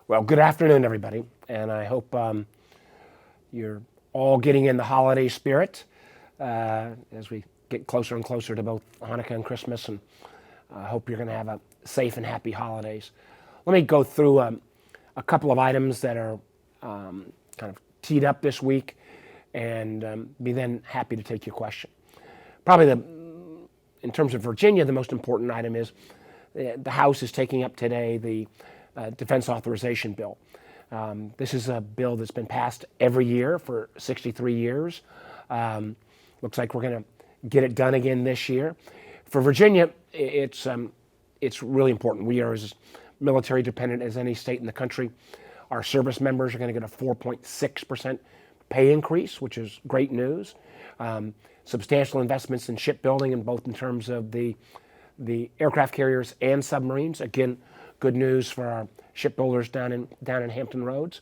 Well, good afternoon, everybody, and I hope you're all getting in the holiday spirit as we get closer and closer to both Hanukkah and Christmas, and I hope you're going to have a safe and happy holidays. Let me go through a couple of items that are kind of teed up this week, and be then happy to take your question. Probably in terms of Virginia, the most important item is the House is taking up today the Defense Authorization Bill. This is a bill that's been passed every year for 63 years. Looks like we're going to get it done again this year. For Virginia, it's really important. We are as military dependent as any state in the country. Our service members are going to get a 4.6% pay increase, which is great news. Substantial investments in shipbuilding, and both in terms of the aircraft carriers and submarines. Again, good news for our shipbuilders down in Hampton Roads.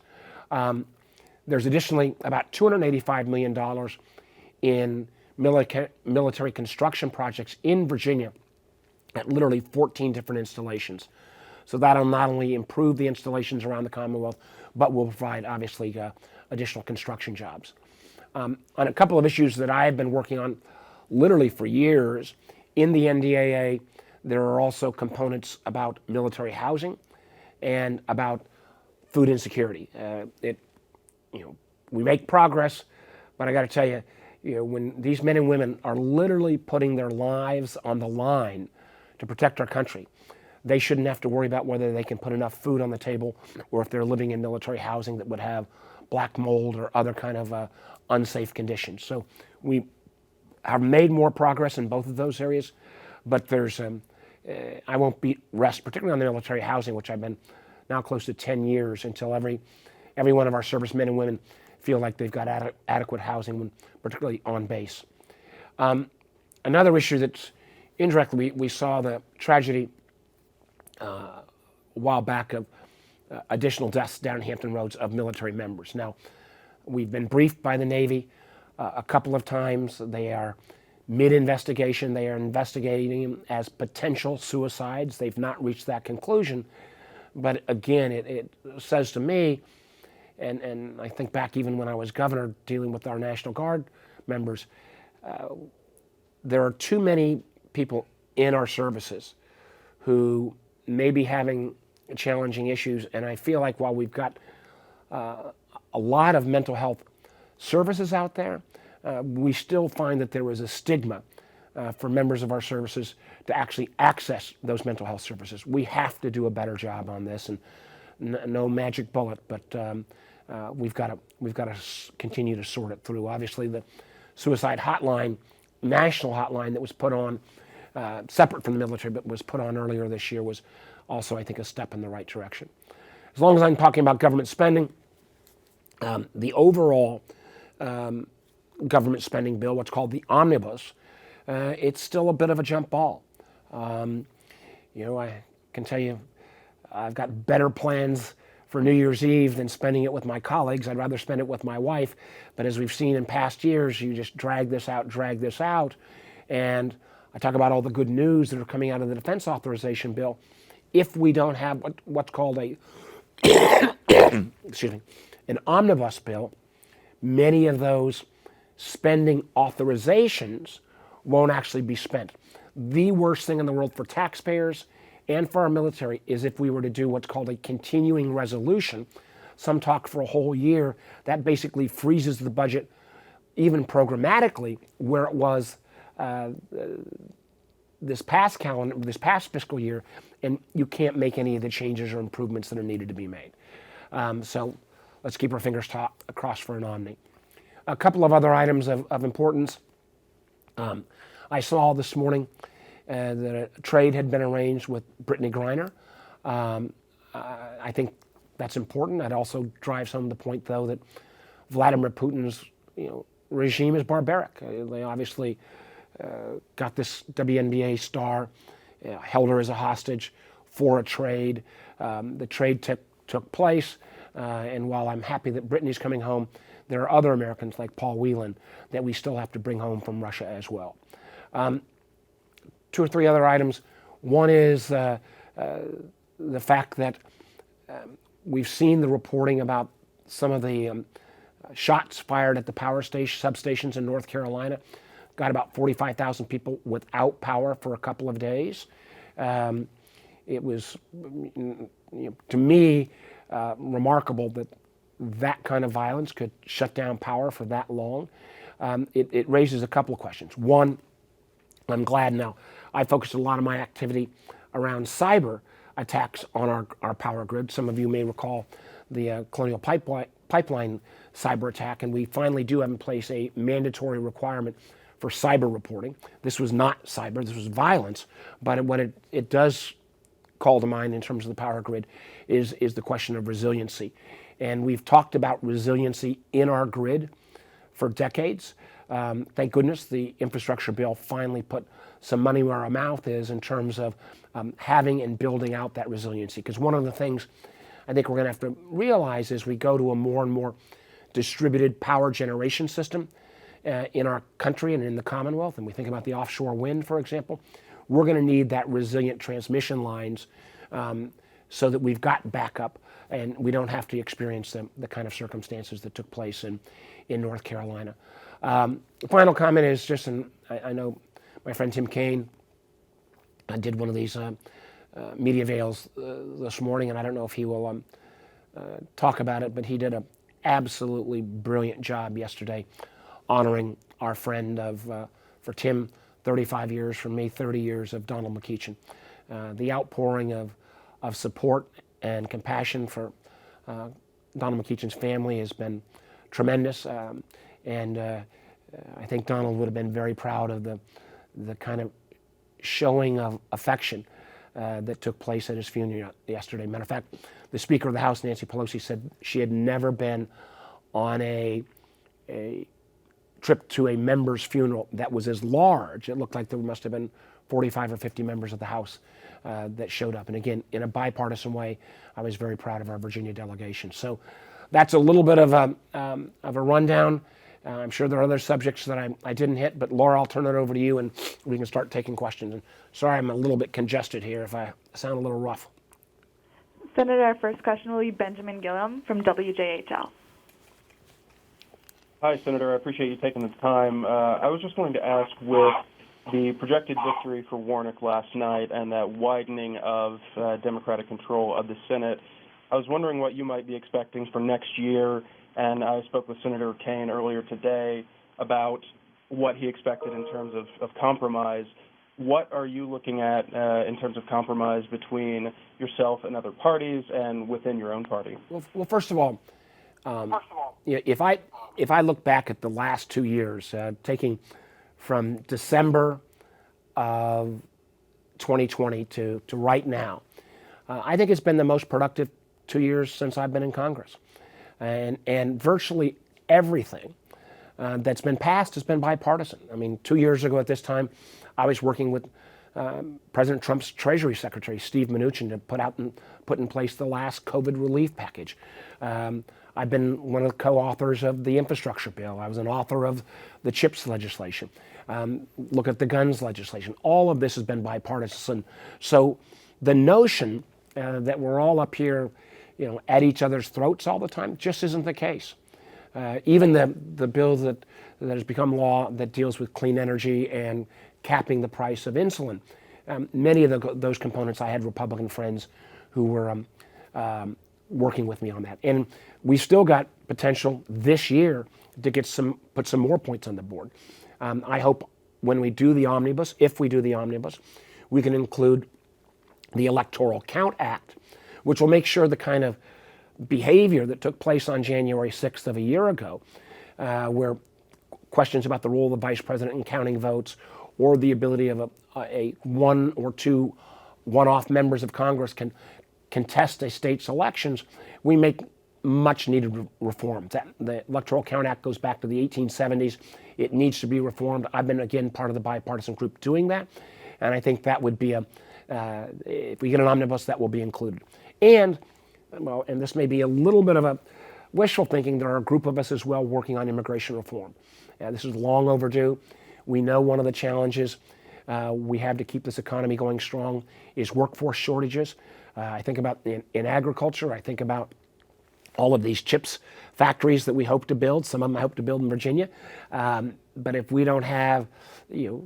There's additionally about $285 million in military construction projects in Virginia at literally 14 different installations. So that'll not only improve the installations around the Commonwealth, but will provide, obviously, additional construction jobs. On a couple of issues that I have been working on literally for years, in the NDAA, there are also components about military housing and about food insecurity. We make progress, but I got to tell you, when these men and women are literally putting their lives on the line to protect our country, they shouldn't have to worry about whether they can put enough food on the table or if they're living in military housing that would have black mold or other kind of unsafe conditions. So we have made more progress in both of those areas, but there's I won't rest, particularly on the military housing, which I've been now close to 10 years, until every one of our servicemen and women feel like they've got adequate housing, particularly on base. Another issue that's indirectly, we saw the tragedy a while back of additional deaths down in Hampton Roads of military members. Now, we've been briefed by the Navy a couple of times. They are mid-investigation. They are investigating them as potential suicides. They've not reached that conclusion. But again, it says to me, and I think back even when I was governor dealing with our National Guard members, there are too many people in our services who may be having challenging issues. And I feel like while we've got a lot of mental health services out there, we still find that there is a stigma for members of our services to actually access those mental health services. We have to do a better job on this, and no magic bullet, but we've got to continue to sort it through. Obviously, the suicide hotline, national hotline that was put on, separate from the military, but was put on earlier this year, was also, I think, a step in the right direction. As long as I'm talking about government spending, the overall government spending bill, what's called the omnibus, it's still a bit of a jump ball. I can tell you, I've got better plans for New Year's Eve than spending it with my colleagues. I'd rather spend it with my wife. But as we've seen in past years, you just drag this out. And I talk about all the good news that are coming out of the Defense Authorization Bill. If we don't have what's called a an omnibus bill, many of those spending authorizations won't actually be spent. The worst thing in the world for taxpayers and for our military is if we were to do what's called a continuing resolution. Some talk for a whole year. That basically freezes the budget, even programmatically, where it was this past fiscal year, and you can't make any of the changes or improvements that are needed to be made. So let's keep our fingers crossed for an omni. A couple of other items of importance. I saw this morning that a trade had been arranged with Brittney Griner. I think that's important. That also drives home the point, though, that Vladimir Putin's regime is barbaric. They obviously got this WNBA star, held her as a hostage for a trade. The trade took place, and while I'm happy that Brittney's coming home, there are other Americans like Paul Whelan that we still have to bring home from Russia as well. Two or three other items. One is the fact that We've seen the reporting about some of the shots fired at the power station substations in North Carolina. Got about 45,000 people without power for a couple of days. It was, to me, remarkable that that kind of violence could shut down power for that long. It raises a couple of questions. One, I'm glad now. I focused a lot of my activity around cyber attacks on our power grid. Some of you may recall the Colonial Pipeline cyber attack, and we finally do have in place a mandatory requirement for cyber reporting. This was not cyber, this was violence, but what it does call to mind in terms of the power grid is the question of resiliency. And we've talked about resiliency in our grid for decades. Thank goodness the infrastructure bill finally put some money where our mouth is in terms of having and building out that resiliency. Because one of the things I think we're going to have to realize as we go to a more and more distributed power generation system in our country and in the Commonwealth, and we think about the offshore wind, for example, we're going to need that resilient transmission lines so that we've got backup and we don't have to experience the kind of circumstances that took place in North Carolina. The final comment is just, I know my friend Tim Kaine did one of these media veils this morning, and I don't know if he will talk about it, but he did an absolutely brilliant job yesterday honoring our friend for Tim, 35 years, for me, 30 years of Donald McEachin. The outpouring of support and compassion for Donald McEachin's family has been tremendous, and I think Donald would have been very proud of the kind of showing of affection that took place at his funeral yesterday. Matter of fact, the Speaker of the House, Nancy Pelosi, said she had never been on a trip to a member's funeral that was as large. It looked like there must have been 45 or 50 members of the House that showed up. And again, in a bipartisan way, I was very proud of our Virginia delegation. So that's a little bit of a rundown. I'm sure there are other subjects that I didn't hit, but Laura, I'll turn it over to you and we can start taking questions. And sorry, I'm a little bit congested here if I sound a little rough. Senator, our first question will be Benjamin Gilliam from WJHL. Hi, Senator. I appreciate you taking the time. I was just going to ask, with the projected victory for Warnock last night and that widening of Democratic control of the Senate, I was wondering what you might be expecting for next year. And I spoke with Senator Kaine earlier today about what he expected in terms of compromise. What are you looking at in terms of compromise between yourself and other parties and within your own party? Well, first of all, if I look back at the last 2 years, taking from December of 2020 to right now, I think it's been the most productive 2 years since I've been in Congress. And virtually everything that's been passed has been bipartisan. I mean, 2 years ago at this time, I was working with President Trump's Treasury Secretary, Steve Mnuchin, to put in place the last COVID relief package. I've been one of the co-authors of the infrastructure bill. I was an author of the CHIPS legislation. Look at the guns legislation. All of this has been bipartisan. So the notion that we're all up here, at each other's throats all the time just isn't the case. Even the bill that has become law that deals with clean energy and capping the price of insulin, many of those components, I had Republican friends who were working with me on that. And we still got potential this year to put some more points on the board. I hope when we do the omnibus, if we do the omnibus, we can include the Electoral Count Act, which will make sure the kind of behavior that took place on January 6th of a year ago, where questions about the role of the vice president in counting votes or the ability of a one or two one-off members of Congress can contest a state's elections, we make much needed reform. The Electoral Count Act goes back to the 1870s. It needs to be reformed. I've been, again, part of the bipartisan group doing that. And I think that would be if we get an omnibus, that will be included. And this may be a little bit of a wishful thinking, there are a group of us as well working on immigration reform. This is long overdue. We know one of the challenges we have to keep this economy going strong is workforce shortages. I think about in agriculture, I think about all of these chips factories that we hope to build. Some of them I hope to build in Virginia. But if we don't have,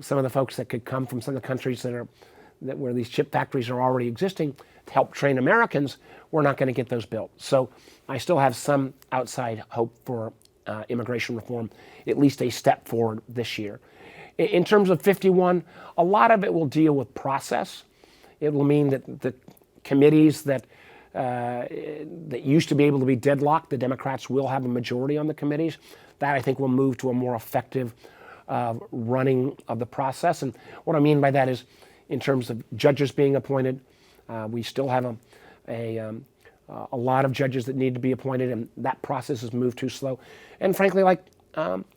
some of the folks that could come from some of the countries where these chip factories are already existing to help train Americans, we're not going to get those built. So I still have some outside hope for immigration reform, at least a step forward this year. In terms of 51, a lot of it will deal with process. It will mean that the committees that used to be able to be deadlocked, the Democrats will have a majority on the committees. That, I think, will move to a more effective running of the process. And what I mean by that is, in terms of judges being appointed, we still have a lot of judges that need to be appointed, and that process has moved too slow. And frankly, like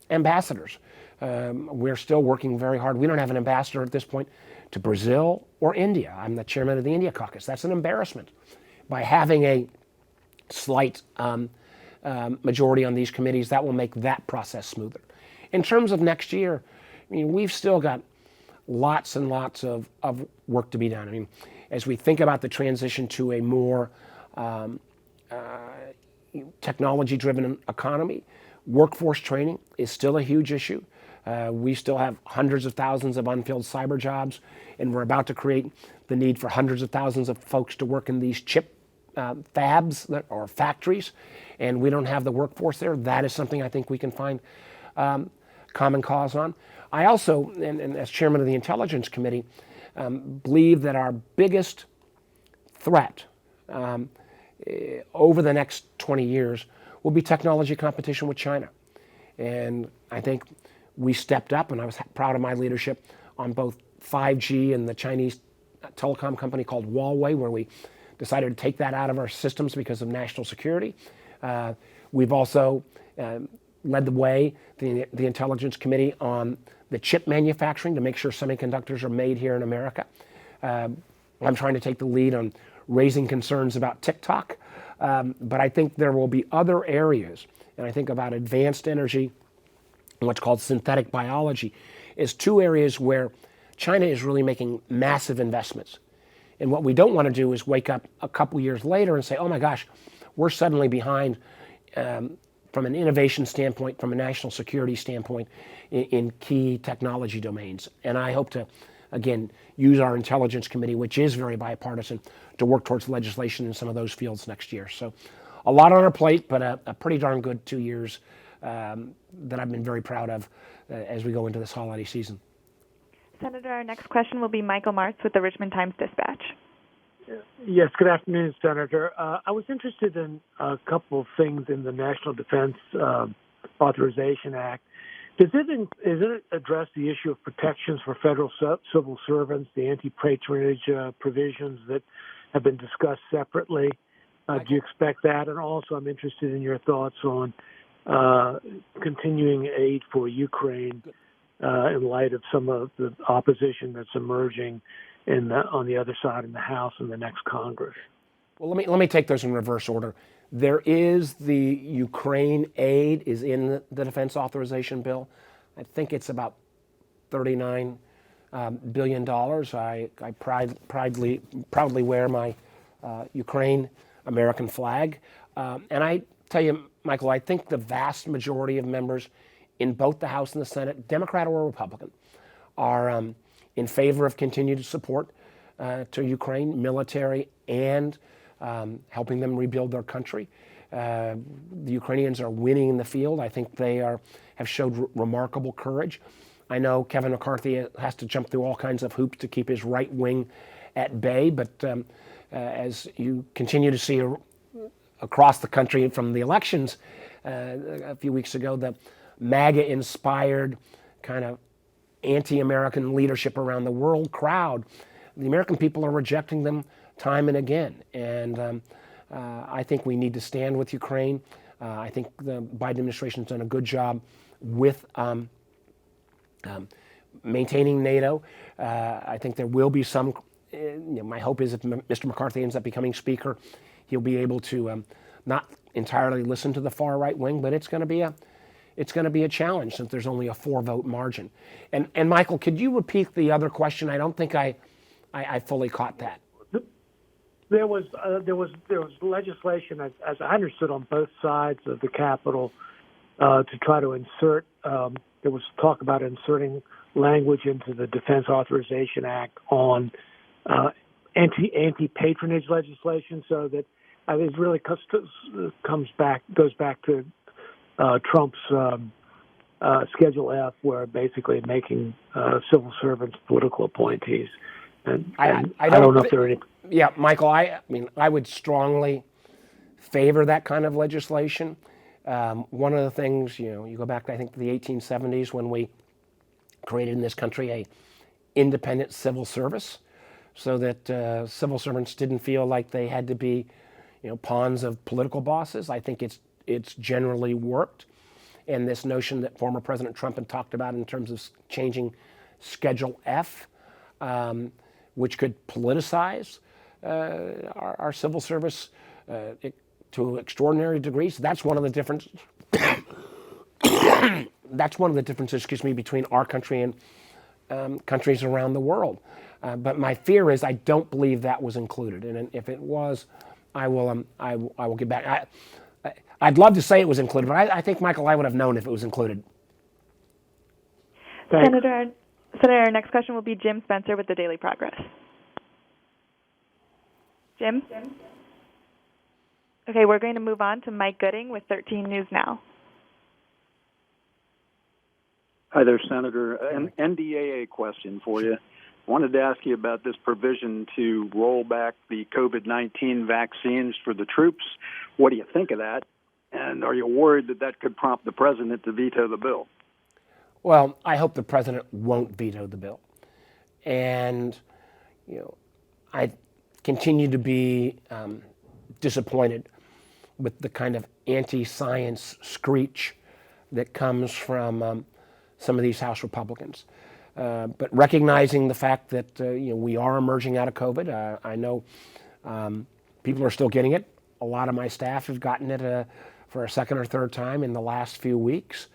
ambassadors, we're still working very hard. We don't have an ambassador at this point to Brazil or India. I'm the chairman of the India caucus. That's an embarrassment. By having a slight majority on these committees, that will make that process smoother. In terms of next year, we've still got lots and lots of work to be done. As we think about the transition to a more technology-driven economy, workforce training is still a huge issue. We still have hundreds of thousands of unfilled cyber jobs, and we're about to create the need for hundreds of thousands of folks to work in these chip fabs or factories, and we don't have the workforce there. That is something I think we can find common cause on. I also, and as chairman of the Intelligence Committee, believe that our biggest threat over the next 20 years will be technology competition with China. And I think we stepped up, and I was proud of my leadership on both 5G and the Chinese telecom company called Huawei, where we decided to take that out of our systems because of national security. We've also led the way, the Intelligence Committee, on the chip manufacturing to make sure semiconductors are made here in America. I'm trying to take the lead on raising concerns about TikTok, but I think there will be other areas, and I think about advanced energy and what's called synthetic biology, is two areas where China is really making massive investments. And what we don't want to do is wake up a couple years later and say, oh my gosh, we're suddenly behind from an innovation standpoint, from a national security standpoint, in key technology domains. And I hope to, again, use our Intelligence Committee, which is very bipartisan, to work towards legislation in some of those fields next year. So a lot on our plate, but a pretty darn good 2 years that I've been very proud of as we go into this holiday season. Senator, our next question will be Michael Martz with the Richmond Times-Dispatch. Yes, good afternoon, Senator. I was interested in a couple of things in the National Defense Authorization Act. Does it address the issue of protections for federal civil servants, the anti-patronage provisions that have been discussed separately? Do you expect that? And also, I'm interested in your thoughts on continuing aid for Ukraine in light of some of the opposition that's emerging on the other side in the House and the next Congress. Well, let me take those in reverse order. There is the Ukraine aid is in the defense authorization bill. I think it's about $39 billion. I proudly wear my Ukraine American flag. And I tell you, Michael, I think the vast majority of members in both the House and the Senate, Democrat or Republican, are in favor of continued support to Ukraine, military and helping them rebuild their country. The Ukrainians are winning in the field. I think they have showed remarkable courage. I know Kevin McCarthy has to jump through all kinds of hoops to keep his right wing at bay, but as you continue to see across the country from the elections a few weeks ago, the MAGA-inspired kind of anti-American leadership around the world crowd, the American people are rejecting them time and again. And I think we need to stand with Ukraine. I think the Biden administration has done a good job with maintaining NATO. I think there will be some, my hope is if Mr. McCarthy ends up becoming Speaker, he'll be able to not entirely listen to the far right wing, but it's going to be a challenge since there's only a 4-vote margin. And Michael, could you repeat the other question? I don't think I fully caught that. there was legislation, as I understood, on both sides of the Capitol to try to insert. There was talk about inserting language into the Defense Authorization Act on anti-patronage legislation, so that it really goes back to Trump's Schedule F, where basically making civil servants political appointees. And I don't know if there are any. Yeah, Michael, I mean, I would strongly favor that kind of legislation. One of the things, you go back, I think, to the 1870s when we created in this country a independent civil service, so that civil servants didn't feel like they had to be, pawns of political bosses. I think it's generally worked. And this notion that former President Trump had talked about in terms of changing Schedule F, which could politicize our civil service to extraordinary degrees. That's one of the differences. That's one of the differences, between our country and countries around the world. But my fear is I don't believe that was included, and if it was, I will get back. I'd love to say it was included, but I think, Michael, I would have known if it was included. Thanks. Senator, our next question will be Jim Spencer with the Daily Progress. Jim? Okay, we're going to move on to Mike Gooding with 13 News Now. Hi there, Senator. An NDAA question for you. I wanted to ask you about this provision to roll back the COVID-19 vaccines for the troops. What do you think of that? And are you worried that could prompt the president to veto the bill? Well, I hope the president won't veto the bill. And, I continue to be disappointed with the kind of anti-science screech that comes from some of these House Republicans. But recognizing the fact that we are emerging out of COVID, I know people are still getting it. A lot of my staff have gotten it for a second or third time in the last few weeks.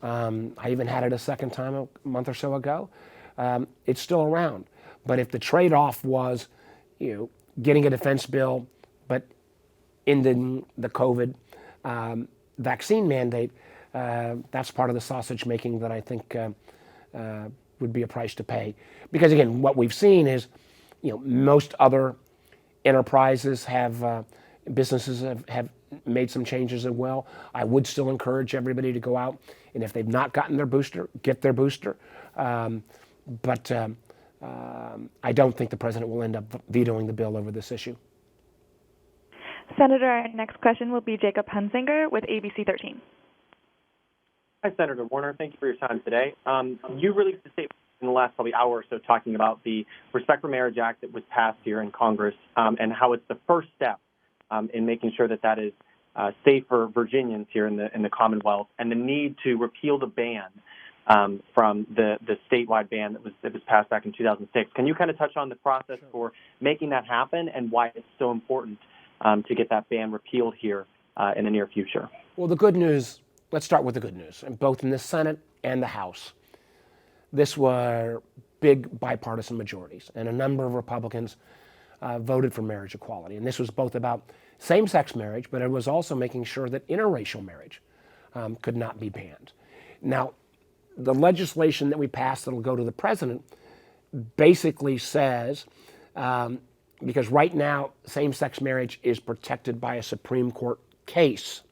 I even had it a second time a month or so ago. It's still around. But if the trade-off was, getting a defense bill, but ending the COVID vaccine mandate, that's part of the sausage making that I think would be a price to pay. Because again, what we've seen is, most other enterprises businesses have made some changes as well. I would still encourage everybody to go out, and if they've not gotten their booster, get their booster. But I don't think the president will end up vetoing the bill over this issue. Senator, our next question will be Jacob Hunsinger with ABC 13. Hi, Senator Warner. Thank you for your time today. You released a statement in the last probably hour or so talking about the Respect for Marriage Act that was passed here in Congress and how it's the first step in making sure that is safe for Virginians here in the Commonwealth, and the need to repeal the ban from the statewide ban that was passed back in 2006. Can you kind of touch on the process for making that happen and why it's so important to get that ban repealed here in the near future? Well, the good news, let's start with the good news. And both in the Senate and the House, this were big bipartisan majorities, and a number of Republicans voted for marriage equality. And this was both about same-sex marriage, but it was also making sure that interracial marriage could not be banned. Now, the legislation that we passed that will go to the president basically says, because right now same-sex marriage is protected by a Supreme Court case.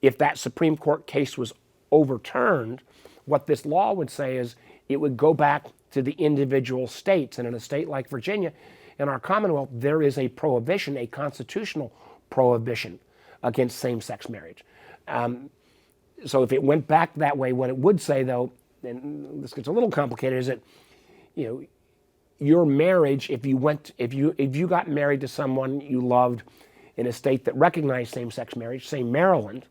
If that Supreme Court case was overturned, what this law would say is it would go back to the individual states. And in a state like Virginia, in our Commonwealth, there is a prohibition, a constitutional prohibition against same-sex marriage. So if it went back that way, what it would say, though, and this gets a little complicated, is that, your marriage, if you got married to someone you loved in a state that recognized same-sex marriage, say Maryland,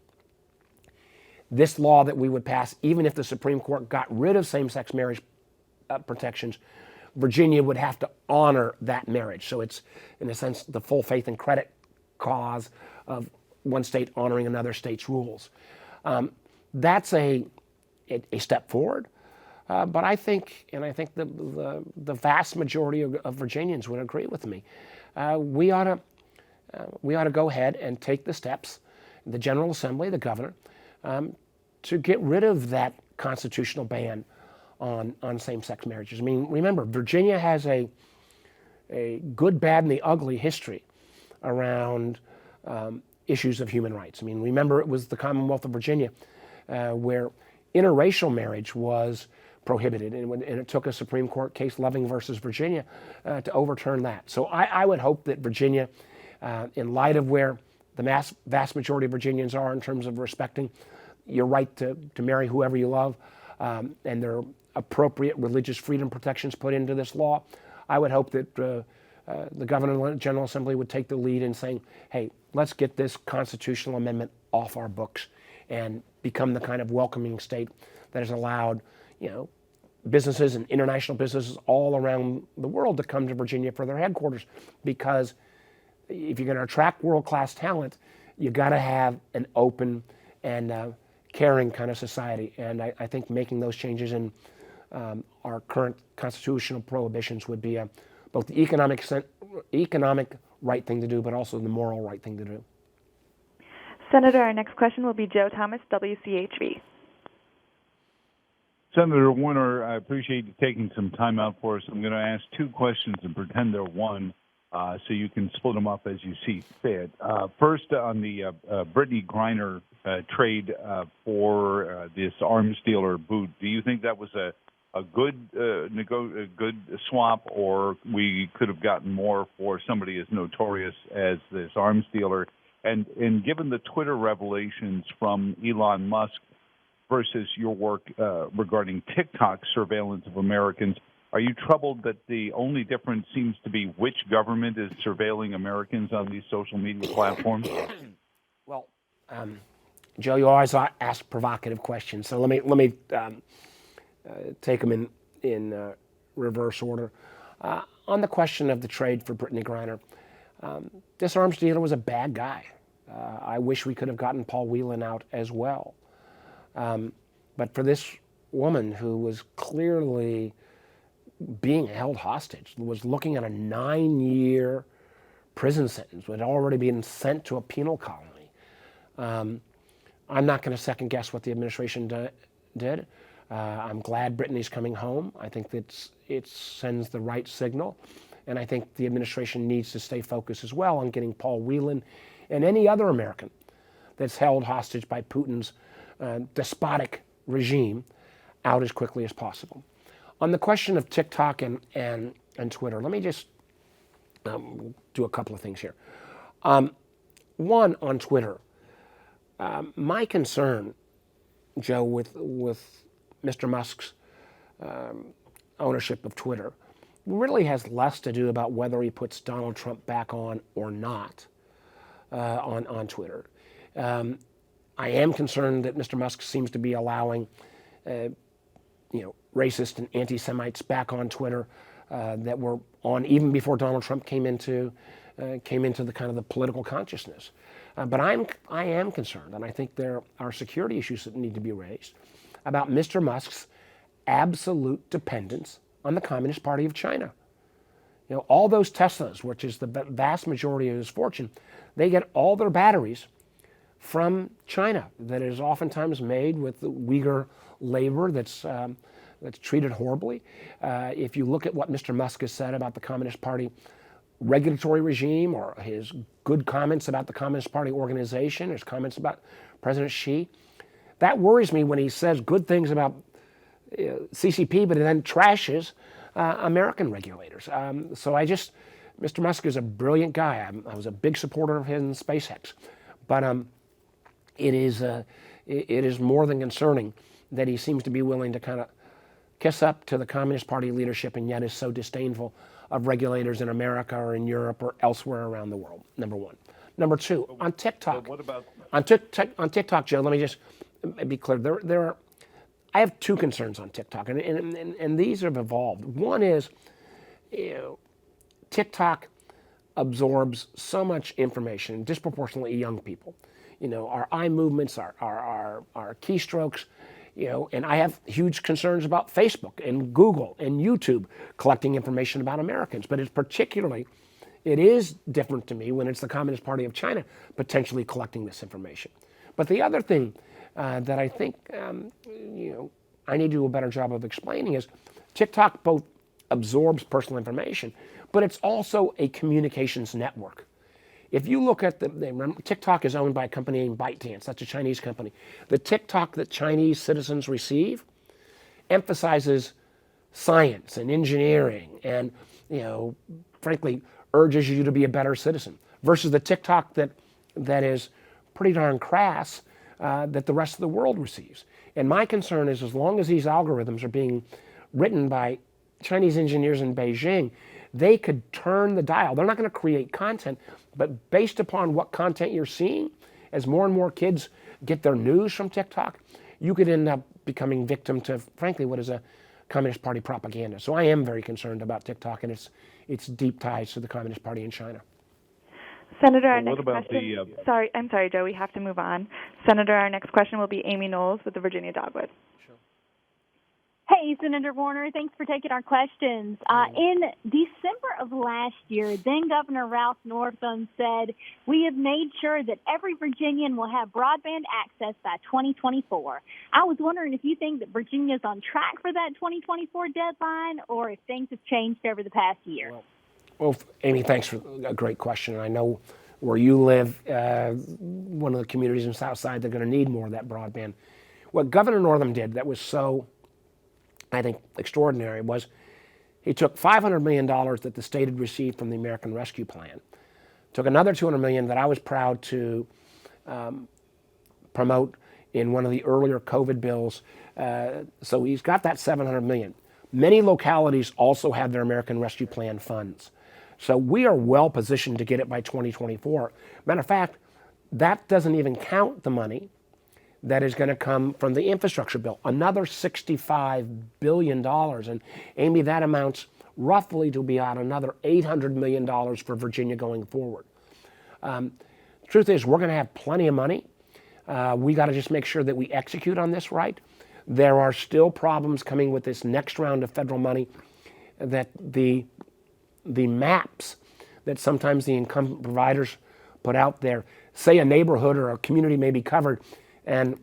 this law that we would pass, even if the Supreme Court got rid of same-sex marriage protections, Virginia would have to honor that marriage. So it's, in a sense, the full faith and credit cause of one state honoring another state's rules. That's a step forward. But I think the vast majority of Virginians would agree with me. we ought to go ahead and take the steps, the General Assembly, the governor, to get rid of that constitutional ban on same-sex marriages. I mean, remember, Virginia has a good, bad, and the ugly history around issues of human rights. I mean, remember, it was the Commonwealth of Virginia where interracial marriage was prohibited, and it took a Supreme Court case, Loving versus Virginia, to overturn that. So I would hope that Virginia, in light of where the vast majority of Virginians are in terms of respecting your right to marry whoever you love, and there are appropriate religious freedom protections put into this law, I would hope that the Governor and General Assembly would take the lead in saying, hey, let's get this constitutional amendment off our books and become the kind of welcoming state that has allowed, businesses and international businesses all around the world to come to Virginia for their headquarters. Because if you're going to attract world-class talent, you got to have an open and caring kind of society. And I think making those changes in our current constitutional prohibitions would be both the economic right thing to do, but also the moral right thing to do. Senator, our next question will be Joe Thomas, WCHV. Senator Warner, I appreciate you taking some time out for us. I'm going to ask two questions and pretend they're one, so you can split them up as you see fit. First, on the Brittany Griner trade for this arms dealer boot, do you think that was a good swap, or we could have gotten more for somebody as notorious as this arms dealer? And given the Twitter revelations from Elon Musk versus your work regarding TikTok surveillance of Americans, are you troubled that the only difference seems to be which government is surveilling Americans on these social media platforms? Well, Joe, you always ask provocative questions, so let me take them in reverse order. On the question of the trade for Brittany Griner, this arms dealer was a bad guy. I wish we could have gotten Paul Whelan out as well. But for this woman who was clearly being held hostage, was looking at a 9-year prison sentence, had already been sent to a penal colony. I'm not going to second guess what the administration did. I'm glad Brittany's coming home. I think that it sends the right signal. And I think the administration needs to stay focused as well on getting Paul Whelan and any other American that's held hostage by Putin's despotic regime out as quickly as possible. On the question of TikTok and Twitter, let me just do a couple of things here. One, on Twitter, my concern, Joe, with Mr. Musk's ownership of Twitter really has less to do about whether he puts Donald Trump back on or not on Twitter. I am concerned that Mr. Musk seems to be allowing, racist and anti-Semites back on Twitter that were on even before Donald Trump came into the kind of the political consciousness. But I am concerned, and I think there are security issues that need to be raised about Mr. Musk's absolute dependence on the Communist Party of China. All those Teslas, which is the vast majority of his fortune, they get all their batteries from China that is oftentimes made with the Uyghur labor that's treated horribly. If you look at what Mr. Musk has said about the Communist Party regulatory regime, or his good comments about the Communist Party organization, his comments about President Xi, that worries me when he says good things about CCP, but then trashes American regulators. So Mr. Musk is a brilliant guy. I was a big supporter of his in SpaceX, but it is more than concerning that he seems to be willing to kind of kiss up to the Communist Party leadership and yet is so disdainful of regulators in America or in Europe or elsewhere around the world, number one. Number two, on TikTok. What about on TikTok, Joe, let me just be clear. I have two concerns on TikTok, and these have evolved. One is, TikTok absorbs so much information, disproportionately young people. Our eye movements, our keystrokes, and I have huge concerns about Facebook and Google and YouTube collecting information about Americans, but it's particularly It is different to me when it's the Communist Party of China potentially collecting this information. But the other thing that I think I need to do a better job of explaining is TikTok both absorbs personal information, but it's also a communications network. If you look at TikTok is owned by a company named ByteDance. That's a Chinese company. The TikTok that Chinese citizens receive emphasizes science and engineering and, frankly, urges you to be a better citizen versus the TikTok that is pretty darn crass that the rest of the world receives. And my concern is as long as these algorithms are being written by Chinese engineers in Beijing, they could turn the dial. They're not going to create content, but based upon what content you're seeing, as more and more kids get their news from TikTok, you could end up becoming victim to, frankly, what is a Communist Party propaganda. So I am very concerned about TikTok and its deep ties to the Communist Party in China. Senator, our What next about question. I'm sorry, Joe. We have to move on. Senator, our next question will be Amy Knowles with the Virginia Dogwood. Hey, Senator Warner, thanks for taking our questions. In December of last year, then Governor Ralph Northam said, "We have made sure that every Virginian will have broadband access by 2024. I was wondering if you think that Virginia is on track for that 2024 deadline or if things have changed over the past year." Well, Amy, thanks for a great question. I know where you live, one of the communities in Southside, they're going to need more of that broadband. What Governor Northam did that was so, I think, extraordinary was he took $500 million that the state had received from the American Rescue Plan, took another $200 million that I was proud to promote in one of the earlier COVID bills. So he's got that $700 million. Many localities also have their American Rescue Plan funds. So we are well positioned to get it by 2024. Matter of fact, that doesn't even count the money that is going to come from the infrastructure bill, another $65 billion. And Amy, that amounts roughly to be about another $800 million for Virginia going forward. Truth is, we're going to have plenty of money. We got to just make sure that we execute on this right. There are still problems coming with this next round of federal money that the maps that sometimes the incumbent providers put out there say a neighborhood or a community may be covered, and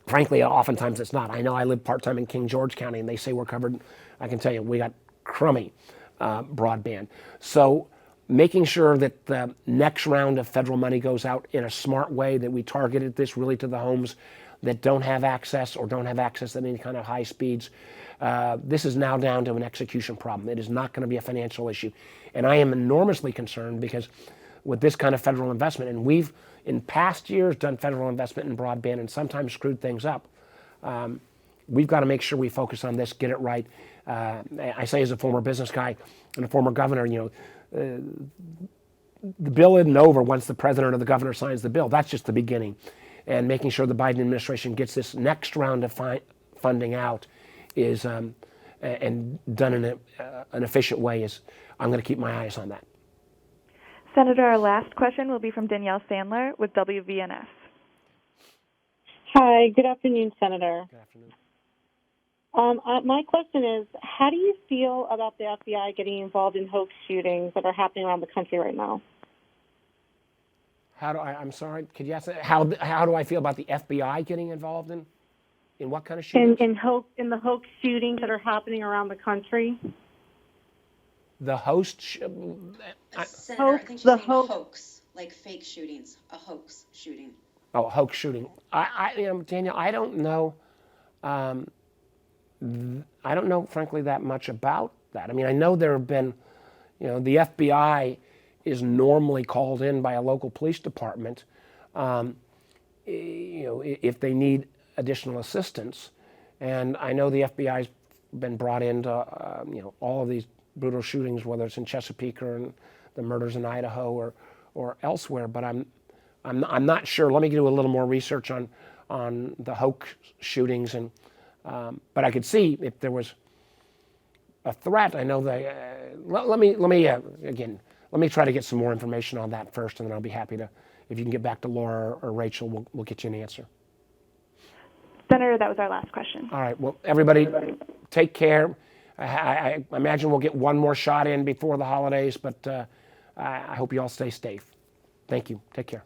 frankly, oftentimes it's not. I know I live part-time in King George County, and they say we're covered. I can tell you, we got crummy broadband. So making sure that the next round of federal money goes out in a smart way, that we targeted this really to the homes that don't have access or don't have access at any kind of high speeds. This is now down to an execution problem. It is not going to be a financial issue. And I am enormously concerned because with this kind of federal investment, and we've in past years done federal investment in broadband and sometimes screwed things up. We've got to make sure we focus on this, get it right. I say as a former business guy and a former governor, the bill isn't over once the president or the governor signs the bill. That's just the beginning. And making sure the Biden administration gets this next round of funding out is and done in an efficient way is I'm going to keep my eyes on that. Senator, our last question will be from Danielle Sandler with WVNS. Hi, good afternoon, Senator. Good afternoon. My question is, how do you feel about the FBI getting involved in hoax shootings that are happening around the country right now? I'm sorry, could you ask that? How do I feel about the FBI getting involved in what kind of shootings? In the hoax shootings that are happening around the country? The host? Senator, I think she's saying hoax, like fake shootings, a hoax shooting. Oh, hoax shooting. Daniel, I don't know. I don't know, frankly, that much about that. I mean, I know there have been, the FBI is normally called in by a local police department, if they need additional assistance. And I know the FBI's been brought into, all of these brutal shootings, whether it's in Chesapeake or in the murders in Idaho or elsewhere. But I'm not sure. Let me do a little more research on the hoax shootings, and but I could see if there was a threat. I know let me try to get some more information on that first, and then I'll be happy to, if you can get back to Laura or Rachel, we'll get you an answer. Senator, that was our last question. All right. Well, everybody, take care. I imagine we'll get one more shot in before the holidays, but I hope you all stay safe. Thank you. Take care.